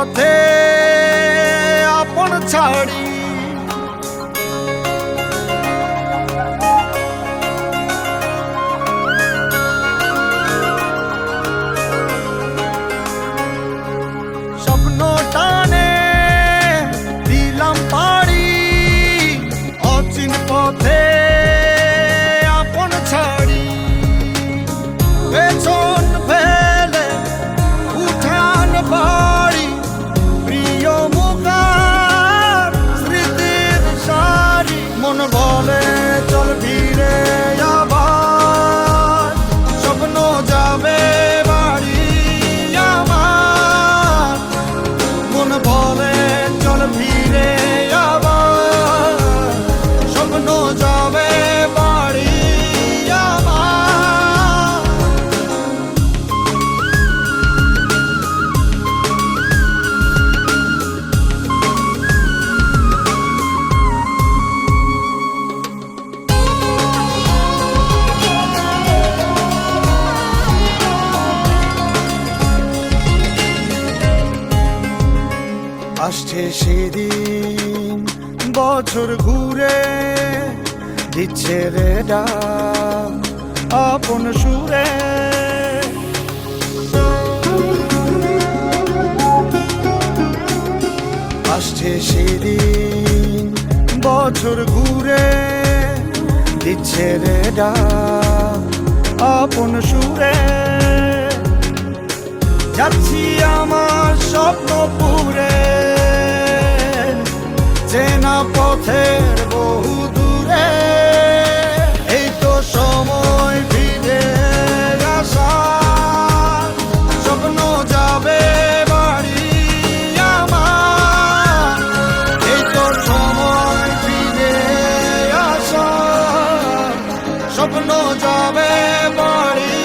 পথে আপন ছাড়ি স্বপ্ন টানে দিলাম পাড়ি অচিন পথে আপন ছাড়ি পেছন ফেলে উঠান বাড়ি প্রিয় মুখার স্মৃতির সারি মন বলে চল ফিরে আবার স্বপ্ন যাবে বাড়ি আমার মন বলে চল ফিরে আবার স্বপ্ন যাবে বাড়ি আমার আসছে সেদিন বছর ঘুরে দিচ্ছে রে ডাক আপন সুরে আসছে সেদিন বছর ঘুরে দিচ্ছে রে ডাক আপন সুরে যাচ্ছি আমার স্বপ্ন পুরে চেনা পথের বহু দূরে এই তো সময় ফিরে আসার স্বপ্ন যাবে বাড়ি আমার এই তো সময় ফিরে আসার স্বপ্ন যাবে বাড়ি